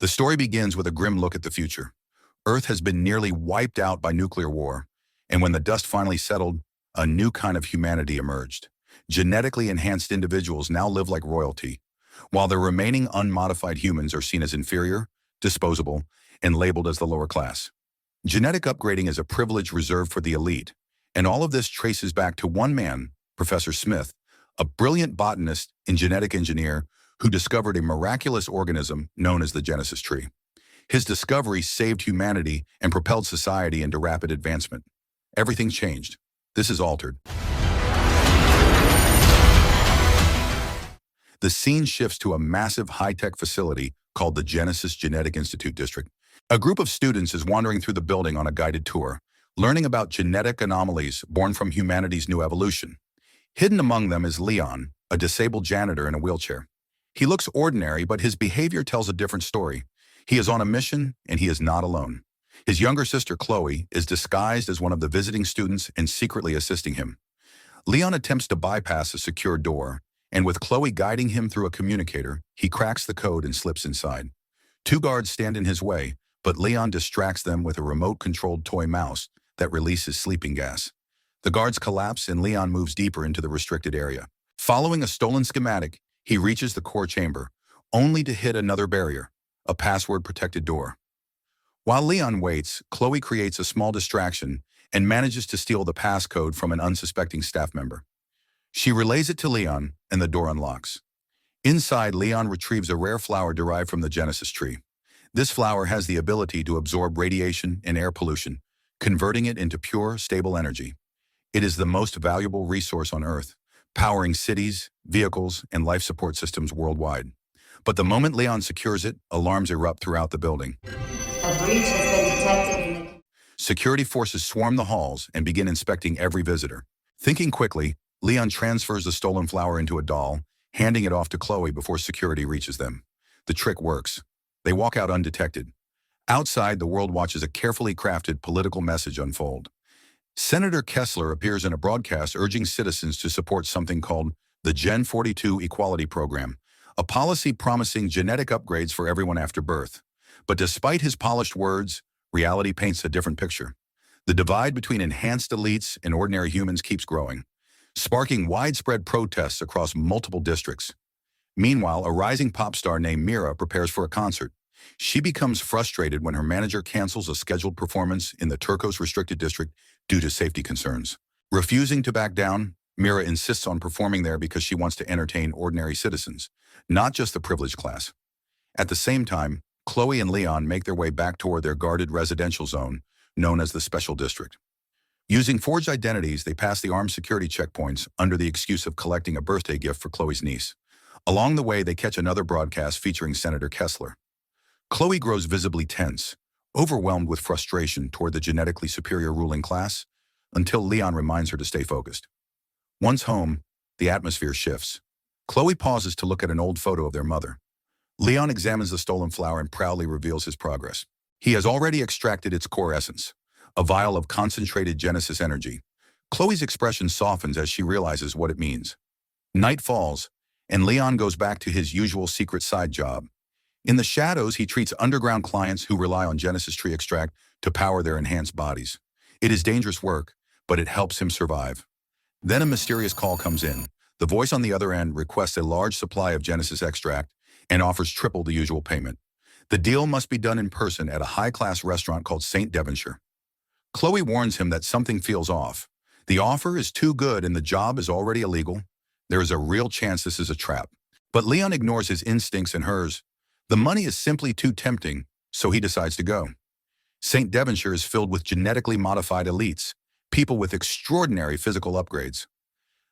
The story begins with a grim look at the future. Earth has been nearly wiped out by nuclear war, and when the dust finally settled, a new kind of humanity emerged. Genetically enhanced individuals now live like royalty, while the remaining unmodified humans are seen as inferior, disposable, and labeled as the lower class. Genetic upgrading is a privilege reserved for the elite, and all of this traces back to one man, Professor Smith, a brilliant botanist and genetic engineer who discovered a miraculous organism known as the Genesis tree. His discovery saved humanity and propelled society into rapid advancement. Everything changed. This is altered. The scene shifts to a massive high-tech facility called the Genesis Genetic Institute District. A group of students is wandering through the building on a guided tour, learning about genetic anomalies born from humanity's new evolution. Hidden among them is Leyon, a disabled janitor in a wheelchair. He looks ordinary, but his behavior tells a different story. He is on a mission, and he is not alone. His younger sister, Chloe, is disguised as one of the visiting students and secretly assisting him. Leyon attempts to bypass a secure door, and with Chloe guiding him through a communicator, he cracks the code and slips inside. Two guards stand in his way, but Leyon distracts them with a remote-controlled toy mouse that releases sleeping gas. The guards collapse and Leyon moves deeper into the restricted area. Following a stolen schematic, he reaches the core chamber, only to hit another barrier, a password-protected door. While Leyon waits, Chloe creates a small distraction and manages to steal the passcode from an unsuspecting staff member. She relays it to Leyon, and the door unlocks. Inside, Leyon retrieves a rare flower derived from the Genesis tree. This flower has the ability to absorb radiation and air pollution, converting it into pure, stable energy. It is the most valuable resource on Earth, powering cities, vehicles, and life support systems worldwide. But the moment Leyon secures it, alarms erupt throughout the building. A breach has been detected in the... Security forces swarm the halls and begin inspecting every visitor. Thinking quickly, Leyon transfers the stolen flower into a doll, handing it off to Chloe before security reaches them. The trick works. They walk out undetected. Outside, the world watches a carefully crafted political message unfold. Senator Kessler appears in a broadcast urging citizens to support something called the Gen 42 Equality Program, a policy promising genetic upgrades for everyone after birth. But despite his polished words, reality paints a different picture. The divide between enhanced elites and ordinary humans keeps growing, sparking widespread protests across multiple districts. Meanwhile, a rising pop star named Mira prepares for a concert. She becomes frustrated when her manager cancels a scheduled performance in the Turcos restricted district due to safety concerns. Refusing to back down, Mira insists on performing there because she wants to entertain ordinary citizens, not just the privileged class. At the same time, Chloe and Leyon make their way back toward their guarded residential zone, known as the Special District. Using forged identities, they pass the armed security checkpoints under the excuse of collecting a birthday gift for Chloe's niece. Along the way, they catch another broadcast featuring Senator Kessler. Chloe grows visibly tense, overwhelmed with frustration toward the genetically superior ruling class, until Leyon reminds her to stay focused. Once home, the atmosphere shifts. Chloe pauses to look at an old photo of their mother. Leyon examines the stolen flower and proudly reveals his progress. He has already extracted its core essence, a vial of concentrated Genesis energy. Chloe's expression softens as she realizes what it means. Night falls, and Leyon goes back to his usual secret side job. In the shadows, he treats underground clients who rely on Genesis tree extract to power their enhanced bodies. It is dangerous work, but it helps him survive. Then a mysterious call comes in. The voice on the other end requests a large supply of Genesis extract and offers triple the usual payment. The deal must be done in person at a high-class restaurant called St. Devonshire. Chloe warns him that something feels off. The offer is too good and the job is already illegal. There is a real chance this is a trap. But Leyon ignores his instincts and hers. The money is simply too tempting, so he decides to go. St. Devonshire is filled with genetically modified elites, people with extraordinary physical upgrades.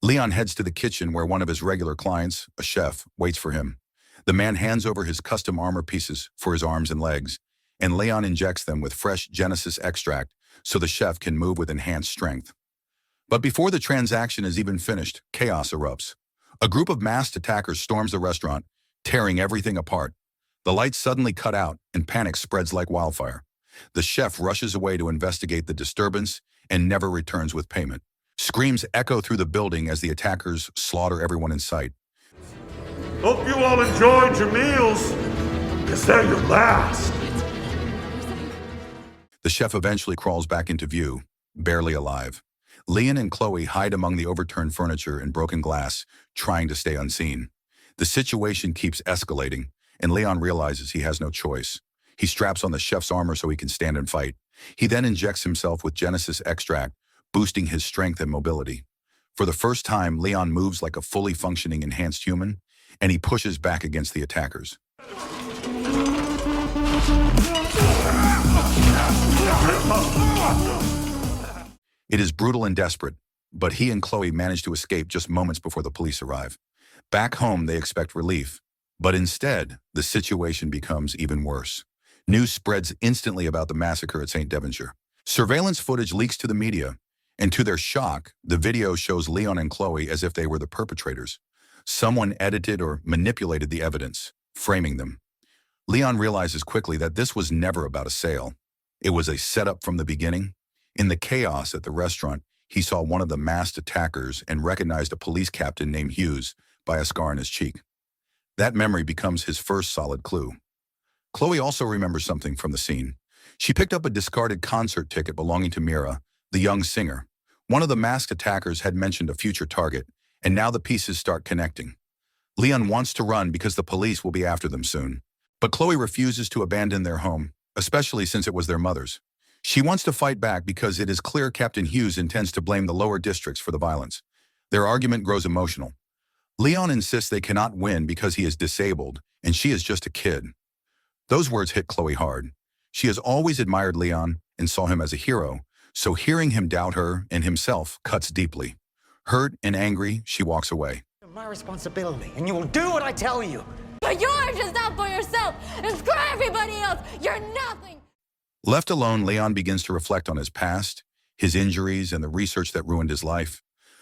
Leyon heads to the kitchen where one of his regular clients, a chef, waits for him. The man hands over his custom armor pieces for his arms and legs, and Leyon injects them with fresh Genesis extract so the chef can move with enhanced strength. But before the transaction is even finished, chaos erupts. A group of masked attackers storms the restaurant, tearing everything apart. The lights suddenly cut out, and panic spreads like wildfire. The chef rushes away to investigate the disturbance and never returns with payment. Screams echo through the building as the attackers slaughter everyone in sight. Hope you all enjoyed your meals. 'cause they're your last. The chef eventually crawls back into view, barely alive. Leon and Chloe hide among the overturned furniture and broken glass, trying to stay unseen. The situation keeps escalating, and Leon realizes he has no choice. He straps on the chef's armor so he can stand and fight. He then injects himself with Genesis extract, boosting his strength and mobility. For the first time, Leon moves like a fully functioning enhanced human, and he pushes back against the attackers. It is brutal and desperate, but he and Chloe manage to escape just moments before the police arrive. Back home, they expect relief, but instead, the situation becomes even worse. News spreads instantly about the massacre at St. Devonshire. Surveillance footage leaks to the media, and to their shock, the video shows Leon and Chloe as if they were the perpetrators. Someone edited or manipulated the evidence, framing them. Leon realizes quickly that this was never about a sale. It was a setup from the beginning. In the chaos at the restaurant, he saw one of the masked attackers and recognized a police captain named Hughes by a scar on his cheek. That memory becomes his first solid clue. Chloe also remembers something from the scene. She picked up a discarded concert ticket belonging to Mira, the young singer. One of the masked attackers had mentioned a future target, and now the pieces start connecting. Leon wants to run because the police will be after them soon. But Chloe refuses to abandon their home, especially since it was their mother's. She wants to fight back because it is clear Captain Hughes intends to blame the lower districts for the violence. Their argument grows emotional. Leon insists they cannot win because he is disabled, and she is just a kid. Those words hit Chloe hard. She has always admired Leon and saw him as a hero, so hearing him doubt her and himself cuts deeply. Hurt and angry, she walks away. It's my responsibility, and you will do what I tell you. But you're just out for yourself, and screw everybody else. You're nothing. Left alone, Leon begins to reflect on his past, his injuries, and the research that ruined his life.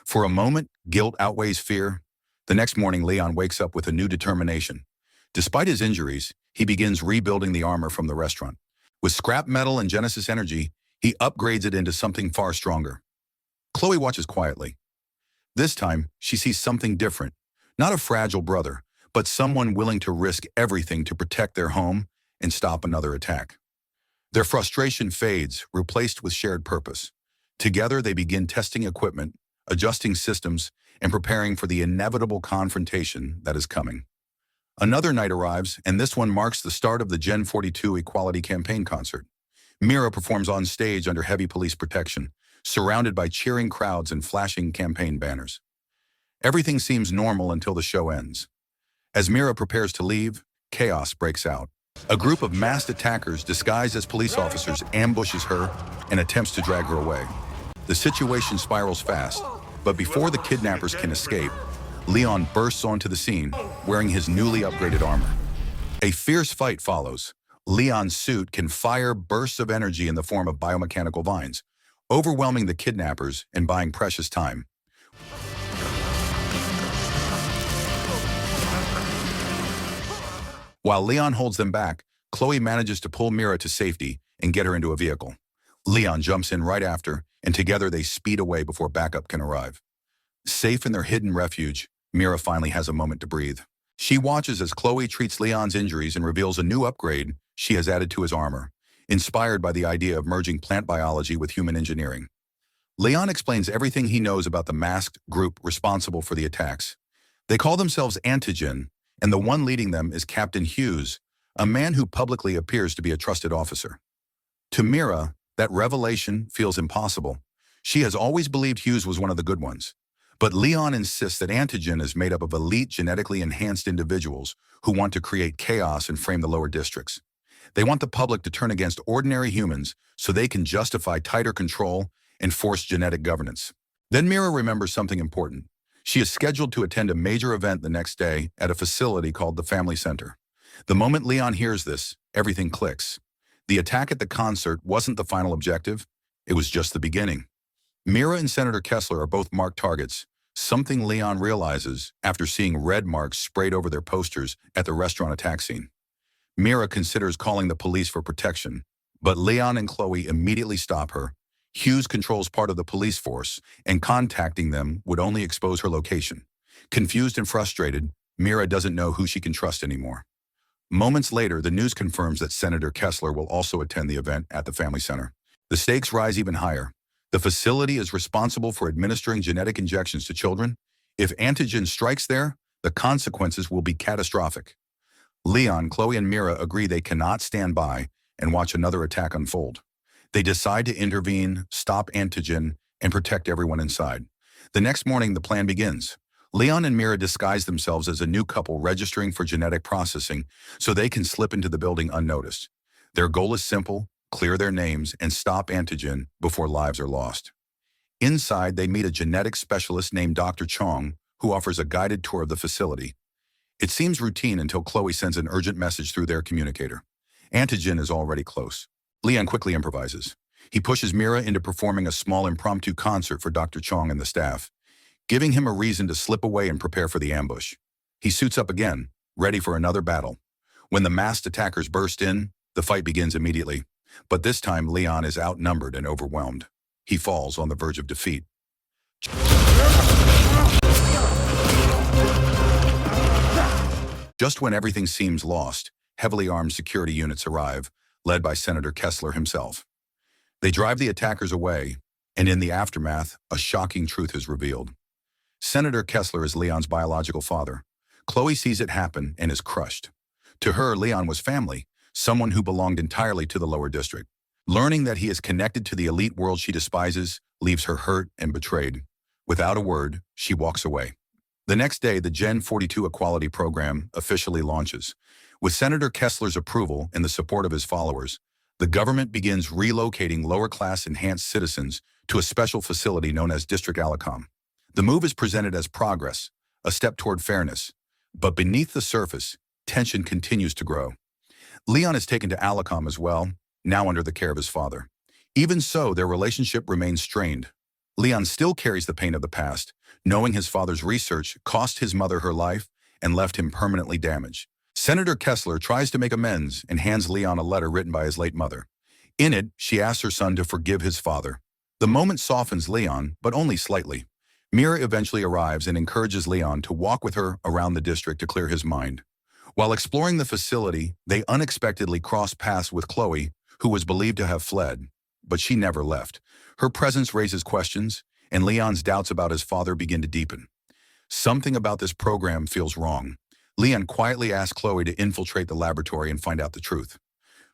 For a moment, guilt outweighs fear. The next morning, Leon wakes up with a new determination. Despite his injuries, he begins rebuilding the armor from the restaurant. With scrap metal and Genesis energy, he upgrades it into something far stronger. Chloe watches quietly. This time, she sees something different. Not a fragile brother, but someone willing to risk everything to protect their home and stop another attack. Their frustration fades, replaced with shared purpose. Together, they begin testing equipment, adjusting systems, and preparing for the inevitable confrontation that is coming. Another night arrives, and this one marks the start of the Gen 42 Equality Campaign concert. Mira performs on stage under heavy police protection, surrounded by cheering crowds and flashing campaign banners. Everything seems normal until the show ends. As Mira prepares to leave, chaos breaks out. A group of masked attackers disguised as police officers ambushes her and attempts to drag her away. The situation spirals fast, but before the kidnappers can escape, Leon bursts onto the scene, wearing his newly upgraded armor. A fierce fight follows. Leon's suit can fire bursts of energy in the form of biomechanical vines, overwhelming the kidnappers and buying precious time. While Leon holds them back, Chloe manages to pull Mira to safety and get her into a vehicle. Leon jumps in right after, and together they speed away before backup can arrive. Safe in their hidden refuge, Mira finally has a moment to breathe. She watches as Chloe treats Leon's injuries and reveals a new upgrade she has added to his armor, inspired by the idea of merging plant biology with human engineering. Leon explains everything he knows about the masked group responsible for the attacks. They call themselves Antigen, and the one leading them is Captain Hughes, a man who publicly appears to be a trusted officer. To Mira, that revelation feels impossible. She has always believed Hughes was one of the good ones. But Leon insists that Antigen is made up of elite, genetically enhanced individuals who want to create chaos and frame the lower districts. They want the public to turn against ordinary humans so they can justify tighter control and force genetic governance. Then Mira remembers something important. She is scheduled to attend a major event the next day at a facility called the Family Center. The moment Leon hears this, everything clicks. The attack at the concert wasn't the final objective, it was just the beginning. Mira and Senator Kessler are both marked targets, something Leon realizes after seeing red marks sprayed over their posters at the restaurant attack scene. Mira considers calling the police for protection, but Leon and Chloe immediately stop her. Hughes controls part of the police force, and contacting them would only expose her location. Confused and frustrated, Mira doesn't know who she can trust anymore. Moments later, the news confirms that Senator Kessler will also attend the event at the family center. The stakes rise even higher. The facility is responsible for administering genetic injections to children. If antigen strikes there, the consequences will be catastrophic. Leyon, Chloe, and Mira agree they cannot stand by and watch another attack unfold. They decide to intervene, stop antigen, and protect everyone inside. The next morning, the plan begins. Leyon and Mira disguise themselves as a new couple registering for genetic processing so they can slip into the building unnoticed. Their goal is simple: clear their names and stop antigen before lives are lost. Inside, they meet a genetics specialist named Dr. Chong, who offers a guided tour of the facility. It seems routine until Chloe sends an urgent message through their communicator. Antigen is already close. Leyon quickly improvises. He pushes Mira into performing a small impromptu concert for Dr. Chong and the staff, giving him a reason to slip away and prepare for the ambush. He suits up again, ready for another battle. When the masked attackers burst in, the fight begins immediately. But this time, Leyon is outnumbered and overwhelmed. He falls on the verge of defeat. Just when everything seems lost, heavily armed security units arrive, led by Senator Kessler himself. They drive the attackers away, and in the aftermath, a shocking truth is revealed. Senator Kessler is Leyon's biological father. Chloe sees it happen and is crushed. To her, Leyon was family, someone who belonged entirely to the lower district. Learning that he is connected to the elite world she despises leaves her hurt and betrayed. Without a word, she walks away. The next day, the Gen 42 Equality program officially launches. With Senator Kessler's approval and the support of his followers, the government begins relocating lower-class enhanced citizens to a special facility known as District Alicom. The move is presented as progress, a step toward fairness. But beneath the surface, tension continues to grow. Leyon is taken to Alicom as well, now under the care of his father. Even so, their relationship remains strained. Leyon still carries the pain of the past, knowing his father's research cost his mother her life and left him permanently damaged. Senator Kessler tries to make amends and hands Leyon a letter written by his late mother. In it, she asks her son to forgive his father. The moment softens Leyon, but only slightly. Mira eventually arrives and encourages Leyon to walk with her around the district to clear his mind. While exploring the facility, they unexpectedly cross paths with Chloe, who was believed to have fled. But she never left. Her presence raises questions, and Leyon's doubts about his father begin to deepen. Something about this program feels wrong. Leyon quietly asks Chloe to infiltrate the laboratory and find out the truth.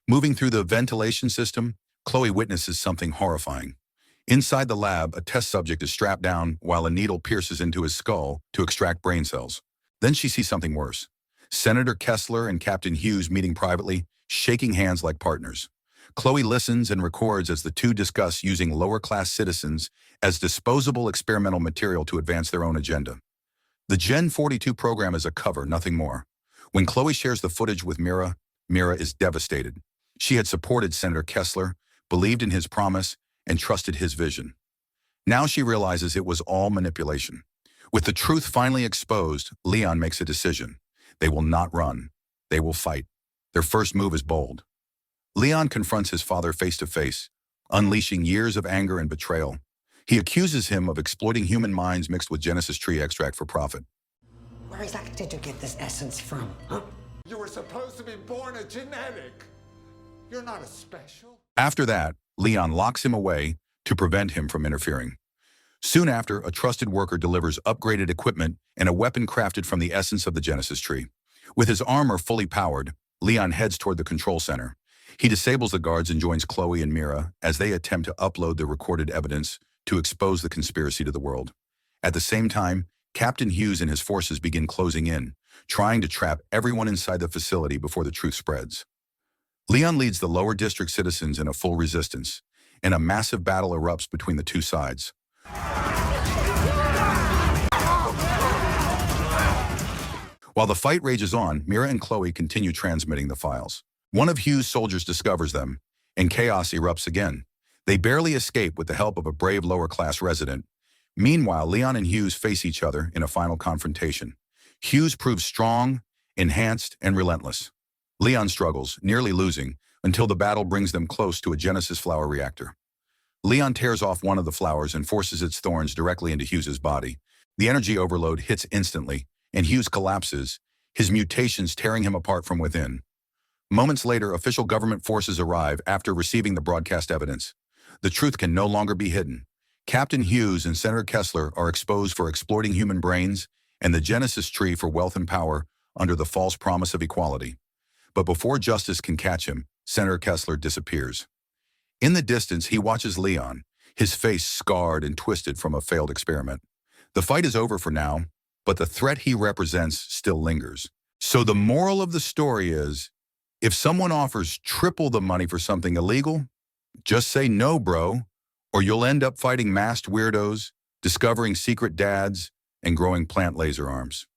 Moving through the ventilation system, Chloe witnesses something horrifying. Inside the lab, a test subject is strapped down while a needle pierces into his skull to extract brain cells. Then she sees something worse. Senator Kessler and Captain Hughes meeting privately, shaking hands like partners. Chloe listens and records as the two discuss using lower-class citizens as disposable experimental material to advance their own agenda. The Gen 42 program is a cover, nothing more. When Chloe shares the footage with Mira, Mira is devastated. She had supported Senator Kessler, believed in his promise, and trusted his vision. Now she realizes it was all manipulation. With the truth finally exposed, Leyon makes a decision. They will not run. They will fight. Their first move is bold. Leyon confronts his father face to face, unleashing years of anger and betrayal. He accuses him of exploiting human minds mixed with Genesis tree extract for profit. Where exactly did you get this essence from, huh? You were supposed to be born a genetic. You're not a special. After that, Leyon locks him away to prevent him from interfering. Soon after, a trusted worker delivers upgraded equipment and a weapon crafted from the essence of the Genesis tree. With his armor fully powered, Leyon heads toward the control center. He disables the guards and joins Chloe and Mira as they attempt to upload the recorded evidence to expose the conspiracy to the world. At the same time, Captain Hughes and his forces begin closing in, trying to trap everyone inside the facility before the truth spreads. Leyon leads the lower district citizens in a full resistance, and a massive battle erupts between the two sides. While the fight rages on, Mira and Chloe continue transmitting the files. One of Hughes' soldiers discovers them, and chaos erupts again. They barely escape with the help of a brave lower-class resident. Meanwhile, Leyon and Hughes face each other in a final confrontation. Hughes proves strong, enhanced, and relentless. Leyon struggles, nearly losing, until the battle brings them close to a Genesis flower reactor. Leyon tears off one of the flowers and forces its thorns directly into Hughes' body. The energy overload hits instantly, and Hughes collapses, his mutations tearing him apart from within. Moments later, official government forces arrive after receiving the broadcast evidence. The truth can no longer be hidden. Captain Hughes and Senator Kessler are exposed for exploiting human brains and the Genesis tree for wealth and power under the false promise of equality. But before justice can catch him, Senator Kessler disappears. In the distance, he watches Leyon, his face scarred and twisted from a failed experiment. The fight is over for now, but the threat he represents still lingers. So the moral of the story is, if someone offers triple the money for something illegal, just say no, bro, or you'll end up fighting masked weirdos, discovering secret dads, and growing plant laser arms.